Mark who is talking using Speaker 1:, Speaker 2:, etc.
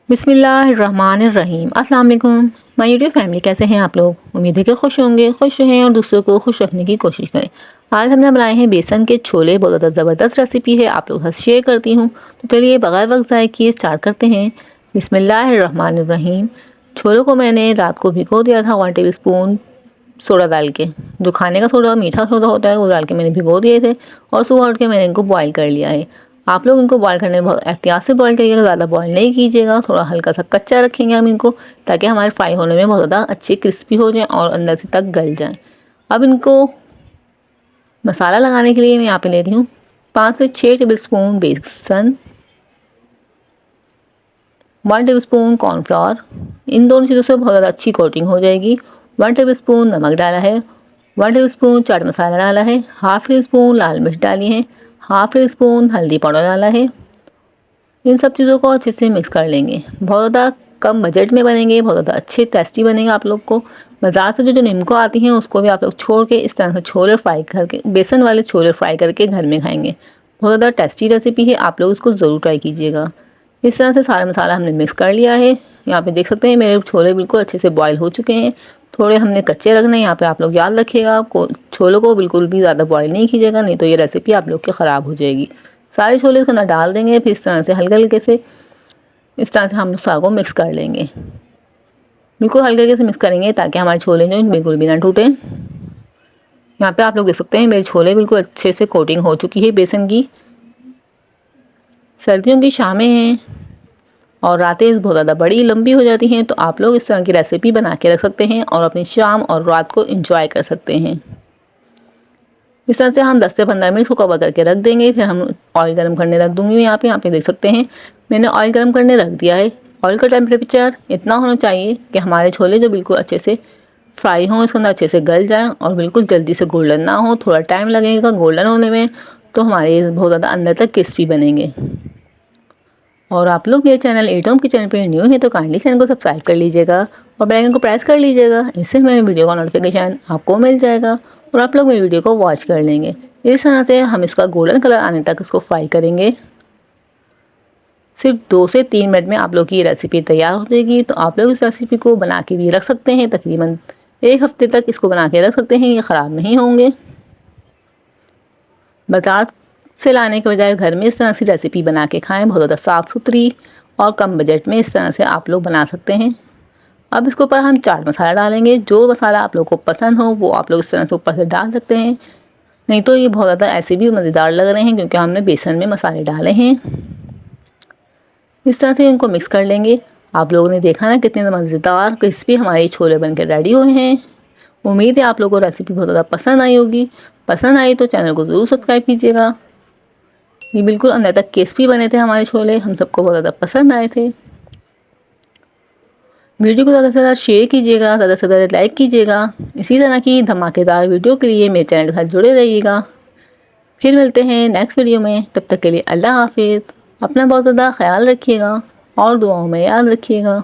Speaker 1: बिस्मिल्लाहिर्रहमानिर्रहीम। अस्सलाम वालेकुम माय यूट्यूब फैमिली, कैसे हैं आप लोग। उम्मीद है कि खुश होंगे, खुश रहें और दूसरों को खुश रखने की कोशिश करें। आज हमने बनाए हैं बेसन के छोले। बहुत ज़्यादा ज़बरदस्त रेसिपी है, आप लोग के साथ शेयर करती हूँ। तो चलिए बगैर वक्त ज़ाय किए स्टार्ट करते हैं। बिस्मिल्लाहिर्रहमानिर्रहीम। छोलों को मैंने रात को भिगो दिया था 1 टेबल स्पून सोडा डाल के। जो खाने का सोडा, मीठा सोडा होता है, वो डाल के मैंने भिगो दिए थे और सुबह उठ के मैंने इनको बॉईल कर लिया है। आप लोग इनको बॉईल करने में बहुत एहतियात से बॉईल करिएगा, ज़्यादा बॉईल नहीं कीजिएगा। थोड़ा हल्का सा कच्चा रखेंगे हम इनको, ताकि हमारे फ्राई होने में बहुत ज़्यादा अच्छे क्रिस्पी हो जाएं और अंदर से तक गल जाएं। अब इनको मसाला लगाने के लिए मैं यहाँ पे ले रही हूँ 5 से 6 टेबल स्पून बेसन, 1 टेबल स्पून कॉर्नफ्लावर। इन दोनों चीज़ों से बहुत ज़्यादा अच्छी कोटिंग हो जाएगी। 1 टेबल स्पून नमक डाला है, 1 टेबल स्पून चाट मसाला डाला है, हाफ टी स्पून लाल मिर्च डाली है, हाफ टी स्पून हल्दी पाउडर डाला है। इन सब चीज़ों को अच्छे से मिक्स कर लेंगे। बहुत ज़्यादा कम बजट में बनेंगे, बहुत ज़्यादा अच्छे टेस्टी बनेगा। आप लोग को बाज़ार से जो निम्को आती हैं उसको भी आप लोग छोड़ के इस तरह से छोले फ्राई करके, बेसन वाले छोले फ्राई करके घर में खाएंगे। बहुत ज़्यादा टेस्टी रेसिपी है, आप लोग इसको ज़रूर ट्राई कीजिएगा। इस तरह से सारा मसाला हमने मिक्स कर लिया है। यहाँ पे देख सकते हैं मेरे छोले बिल्कुल अच्छे से बॉईल हो चुके हैं। थोड़े हमने कच्चे रखने हैं। यहाँ पे आप लोग याद रखिएगा, छोलों को बिल्कुल भी ज़्यादा बॉईल नहीं कीजिएगा, नहीं तो ये रेसिपी आप लोग की ख़राब हो जाएगी। सारे छोले इसके अंदर डाल देंगे, फिर इस तरह से हल्के हल्के से इस तरह से हम साग को मिक्स कर लेंगे। बिल्कुल हल्के हल्के से मिक्स करेंगे ताकि हमारे छोले जो बिल्कुल भी ना टूटें। यहाँ पे आप लोग देख सकते हैं मेरे छोले बिल्कुल अच्छे से कोटिंग हो चुकी है बेसन की। सर्दियों की शामें हैं और रातें बहुत ज़्यादा बड़ी लंबी हो जाती हैं, तो आप लोग इस तरह की रेसिपी बना के रख सकते हैं और अपनी शाम और रात को एंजॉय कर सकते हैं। इस तरह से हम 10 से 15 मिनट को कवर करके रख देंगे। फिर हम ऑयल गर्म करने रख दूँगी मैं यहाँ पे देख सकते हैं मैंने ऑयल गर्म करने रख दिया है। ऑयल का टेम्परेचर इतना होना चाहिए कि हमारे छोले जो बिल्कुल अच्छे से फ्राई हों, इसके अंदर अच्छे से गल जाएँ और बिल्कुल जल्दी से गोल्डन ना हो। थोड़ा टाइम लगेगा गोल्डन होने में, तो हमारे बहुत ज़्यादा अंदर तक क्रिस्पी बनेंगे। और आप लोग मेरे चैनल ईट होम किचन पे न्यू है तो काइंडली चैनल को सब्सक्राइब कर लीजिएगा और बेल आइकन को प्रेस कर लीजिएगा। इससे मेरे वीडियो का नोटिफिकेशन आपको मिल जाएगा और आप लोग मेरी वीडियो को वॉच कर लेंगे। इस तरह से हम इसका गोल्डन कलर आने तक इसको फ्राई करेंगे। सिर्फ 2 से 3 मिनट में आप लोग की ये रेसिपी तैयार हो जाएगी। तो आप लोग इस रेसिपी को बना के भी रख सकते हैं, तकरीबन 1 हफ्ते तक इसको बना के रख सकते हैं, ये ख़राब नहीं होंगे। बाजार से लाने के बजाय घर में इस तरह से रेसिपी बना के खाएं। बहुत ज़्यादा साफ़ सुथरी और कम बजट में इस तरह से आप लोग बना सकते हैं। अब इसके ऊपर हम चाट मसाला डालेंगे। जो मसाला आप लोग को पसंद हो वो आप लोग इस तरह से ऊपर से डाल सकते हैं, नहीं तो ये बहुत ज़्यादा ऐसे भी मज़ेदार लग रहे हैं क्योंकि हमने बेसन में मसाले डाले हैं। इस तरह से इनको मिक्स कर लेंगे। आप लोगों ने देखा ना कितने मज़ेदार क्रिस्पी हमारे छोले बनकर रेडी हुए हैं। उम्मीद है आप लोगों को रेसिपी बहुत ज़्यादा पसंद आई होगी। पसंद आई तो चैनल को ज़रूर सब्सक्राइब कीजिएगा। ये बिल्कुल अंदर तक क्रिस्पी बने थे हमारे छोले, हम सबको बहुत ज़्यादा पसंद आए थे। वीडियो को ज़्यादा से ज़्यादा शेयर कीजिएगा, ज़्यादा से ज़्यादा लाइक कीजिएगा। इसी तरह की धमाकेदार वीडियो के लिए मेरे चैनल के साथ जुड़े रहिएगा। फिर मिलते हैं नेक्स्ट वीडियो में, तब तक के लिए अल्लाह हाफिज़। अपना बहुत ज़्यादा ख्याल रखिएगा और दुआओं में याद रखिएगा।